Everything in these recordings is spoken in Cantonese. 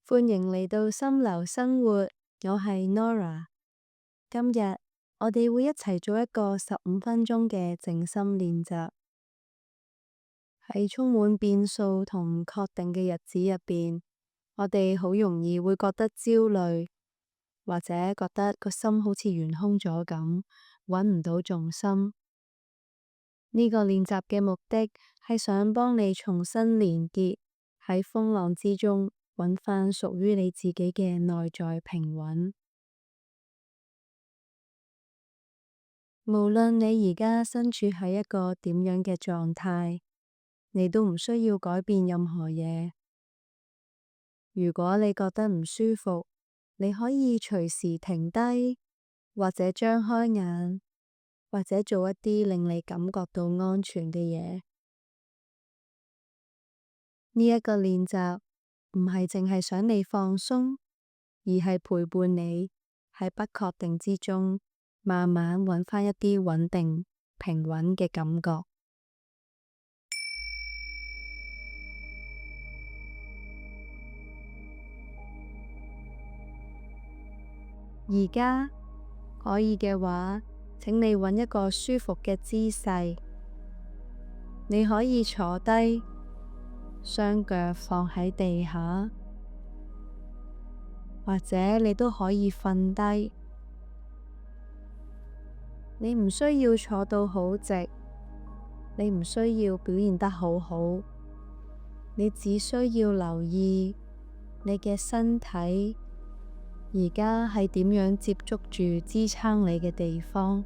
歡迎嚟到心流生活，我係 Nora。今日我哋會一齊做一個15分鐘嘅靜心練習。喺充滿變數同唔確定嘅日子入邊，我哋好容易會覺得焦慮，或者覺得個心好似懸空咗咁，揾唔到重心。呢個練習嘅目的係想幫你重新連結，喺風浪之中揾返屬於你自己嘅內在平穩。無論你而家身處喺一個點樣嘅狀態，你都唔需要改變任何嘢。如果你覺得唔舒服，你可以隨時停低，或者張開眼，或者做一啲令你感覺到安全嘅嘢。呢一個練習唔係淨係想你放鬆，而係陪伴你喺不確定之中，慢慢揾返一啲穩定、平穩嘅感覺。而家可以嘅話，請你揾一個舒服嘅姿勢，你可以坐低，雙腳放喺地下，或者你都可以瞓低。你唔需要坐到好直，你唔需要表現得好好，你只需要留意你嘅身體而家係點樣接觸住支撐你嘅地方。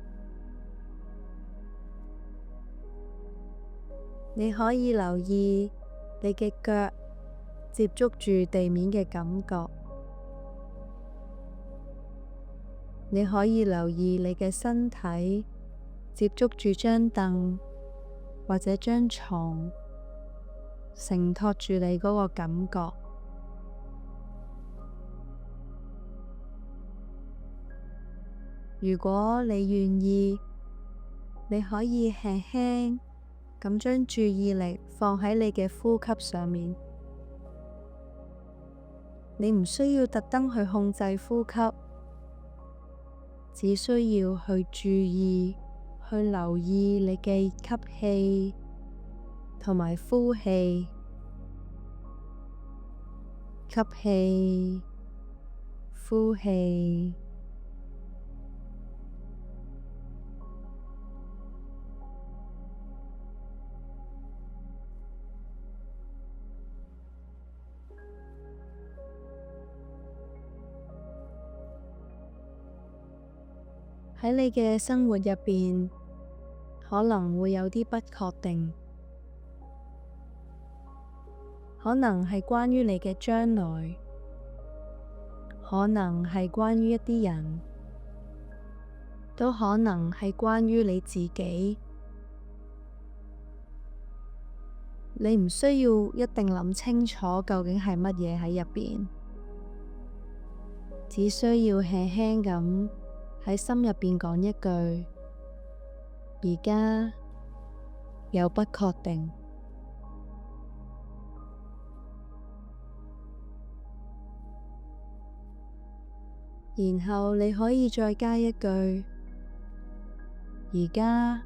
你可以留意你嘅腳接觸住地面嘅感覺，你可以留意你嘅身體接觸住張凳或者張床，承托住你嗰個感覺。如果你願意，你可以輕輕咁將注意力放喺你嘅呼吸上面。你唔需要特登去控制呼吸，只需要去注意，去留意你嘅吸氣同埋呼氣。吸氣，呼氣。喺你嘅生活入邊，可能會有啲不確定，可能係關於你嘅將來，可能係關於一啲人，都可能係關於你自己。你唔需要一定諗清楚究竟係乜嘢喺入邊，只需要輕輕咁喺心入邊講一句：而家有不確定。然後你可以再加一句：而家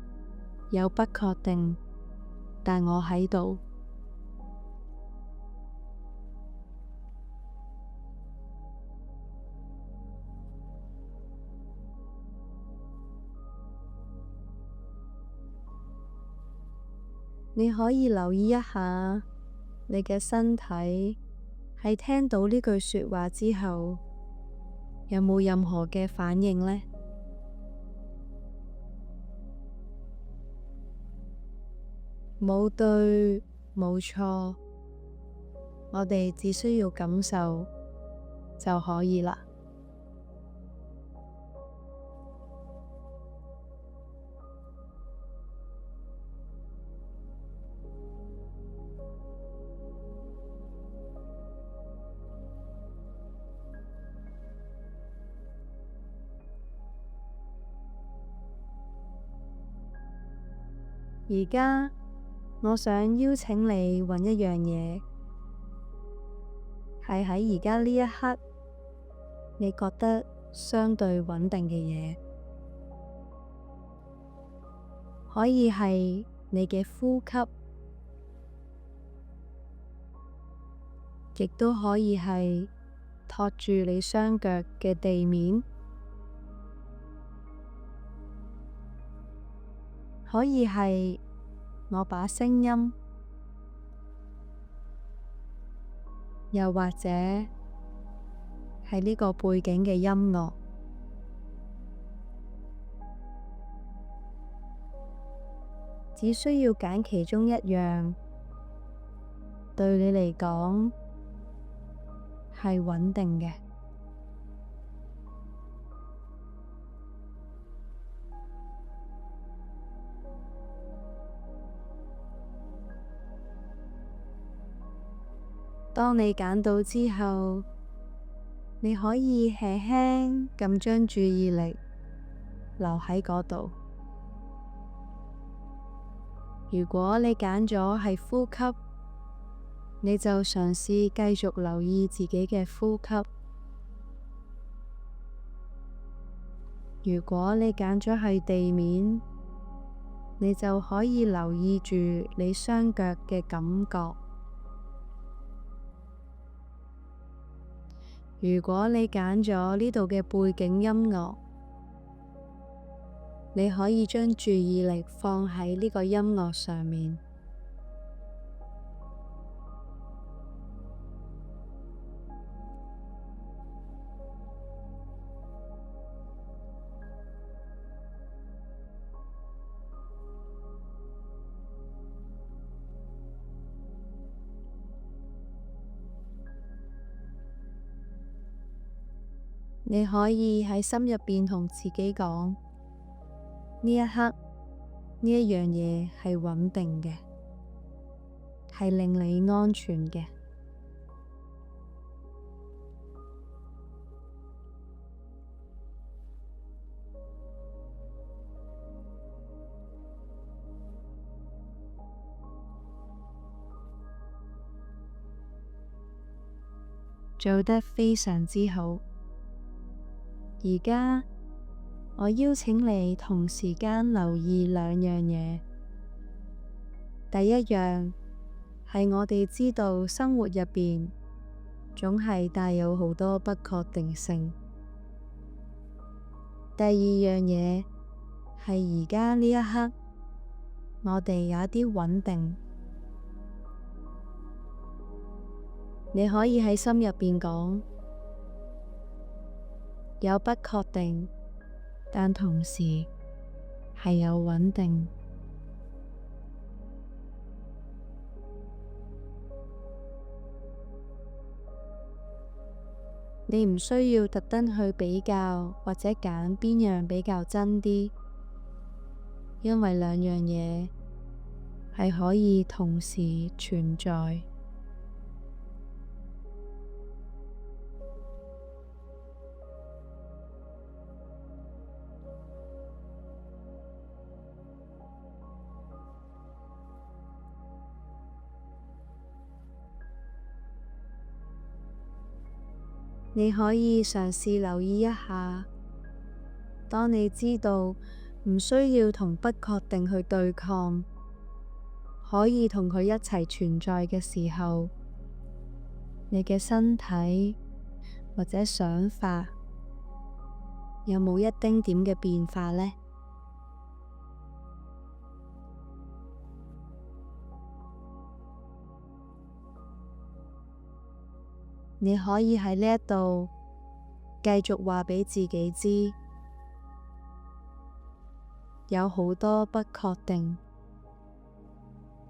有不確定，但我喺度。你可以留意一下你嘅身體，喺聽到呢句說話之後，有冇任何嘅反應呢？冇對，冇錯，我哋只需要感受就可以啦。而家我想邀請你揾一樣嘢，係喺而家呢一刻，你覺得相對穩定嘅嘢，可以係你嘅呼吸，亦都可以係托住你雙腳嘅地面，可以係我把聲音，又或者係呢個背景嘅音樂。只需要揀其中一樣，對你嚟講係穩定嘅。當你揀到之後，你可以輕輕咁將注意力留喺嗰度。如果你揀咗係呼吸，你就嘗試繼續留意自己嘅呼吸。如果你揀咗係地面，你就可以留意住你雙腳嘅感覺。如果你揀咗呢度嘅背景音樂，你可以將注意力放喺呢個音樂上面。你可以喺心入邊同自己講，呢一刻，呢一樣嘢係穩定嘅，係令你安全嘅。做得非常之好。而家我邀請你同時間留意兩樣嘢。第一樣係我哋知道生活入邊總係帶有好多不確定性。第二樣嘢係而家呢一刻，我哋有一啲穩定。你可以喺心入邊講，有不確定，但同時係有穩定。你唔需要特登去比較或者揀邊樣比較真啲，因為兩樣嘢係可以同時存在。你可以嘗試留意一下，當你知道唔需要同不確定去對抗，可以同佢一齊存在嘅時候，你嘅身體或者想法有冇一丁點嘅變化呢？你可以喺呢一度繼續話畀自己知，有好多不確定，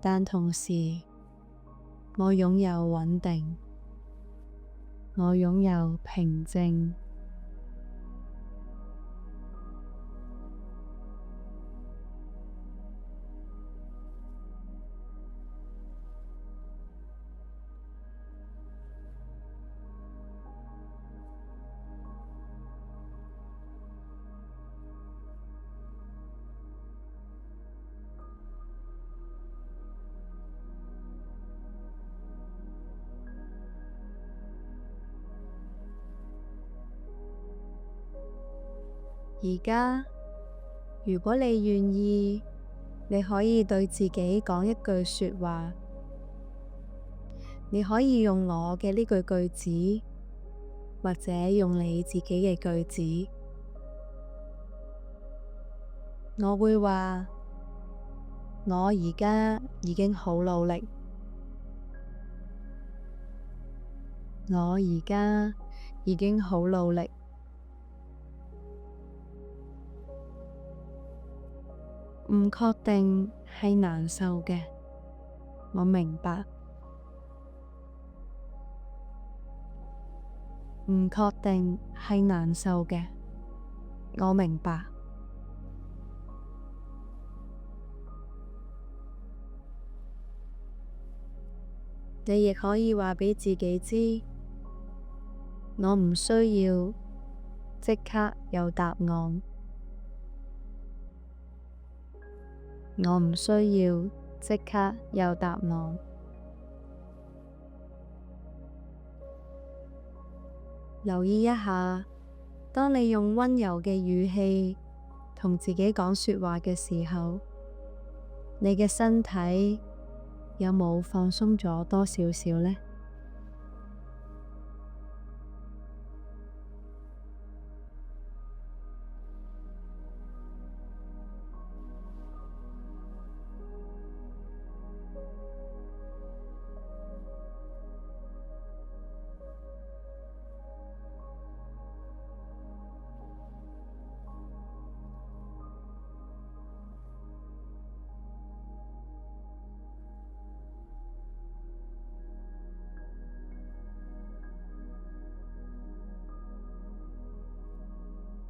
但同時我擁有穩定，我擁有平靜。而家，如果你願意，你可以對自己講一句說話。你可以用我嘅呢句句子，或者用你自己嘅句子。我會話：我而家已經好努力。我而家已經好努力。唔確定係難受嘅，我明白。唔確定係難受嘅，我明白。你亦可以話畀自己知，我唔需要即刻有答案。我唔需要即刻有答案。留意一下，當你用溫柔嘅語氣同自己講說話嘅時候，你嘅身體有冇放鬆咗多少少呢？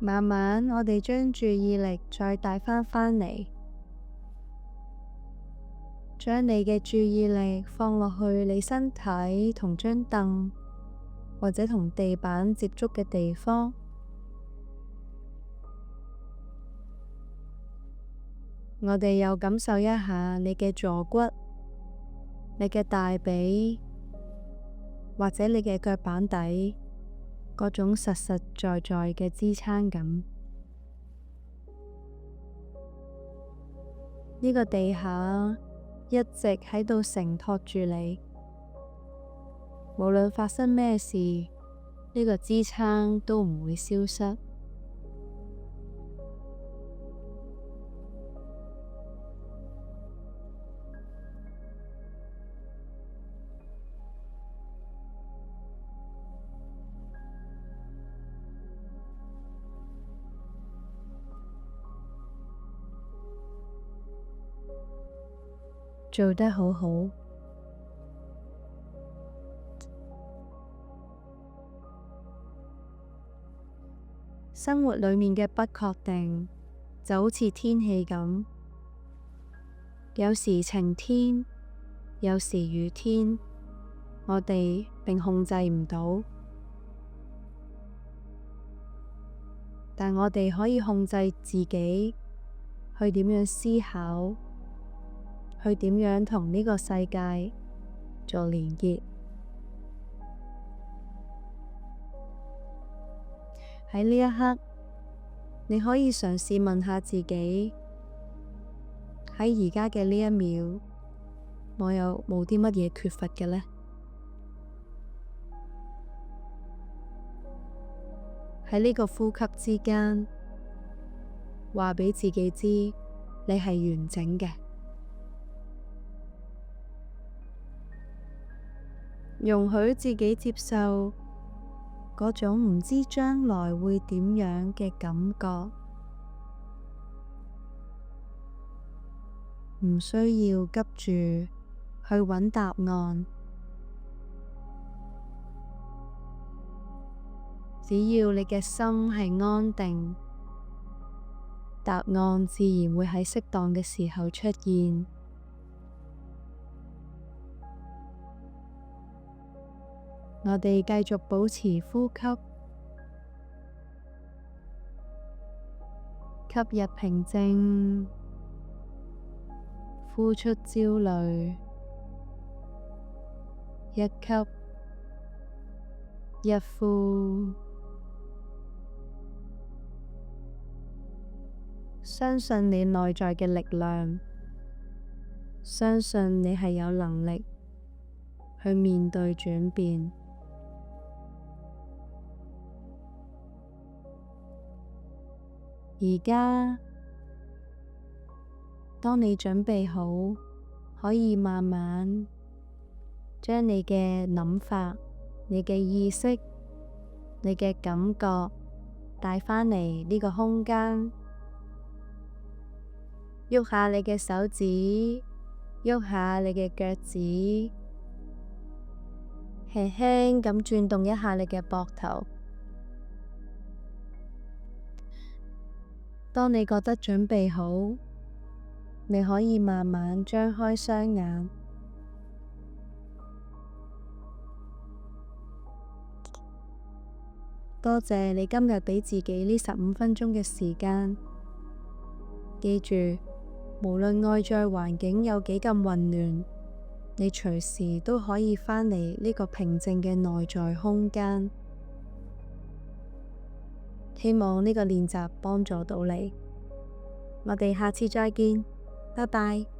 慢慢，我哋將注意力再帶返嚟，將你嘅注意力放落去你身體同張凳或者同地板接觸嘅地方。我哋又感受一下你嘅坐骨、你嘅大髀或者你嘅腳板底嗰種實實在在嘅支撐感。呢個地下一直喺度承托住你，無論發生咩事，呢個支撐都唔會消失。做得好好。生活裏面嘅不確定就好似天氣咁，有時晴天，有時雨天，我哋並控制唔到，但我哋可以控制自己去點樣思考，去點樣同呢個世界做連結。喺呢一刻，你可以嘗試問下自己，喺而家嘅呢一秒，我有冇啲乜嘢缺乏嘅呢？喺呢個呼吸之間，話畀自己知，你係完整嘅。容許自己接受嗰種唔知將來會點樣嘅感覺，唔需要急住去揾答案，只要你嘅心係安定，答案自然會喺適當嘅時候出現。我哋繼續保持呼吸，吸入平靜，呼出焦慮，一吸一呼。相信你內在嘅力量，相信你係有能力去面對轉變。而家，當你準備好，可以慢慢將你嘅諗法、你嘅意識、你嘅感覺帶返嚟呢個空間，喐下你嘅手指，喐下你嘅腳趾，輕輕咁轉動一下你嘅膊頭。當你覺得準備好，你可以慢慢張開雙眼。多謝你今日畀自己呢15分鐘嘅時間。記住，無論外在環境有幾咁混亂，你隨時都可以返嚟呢個平靜嘅內在空間。希望呢個練習幫助到你。我哋下次再見，拜拜。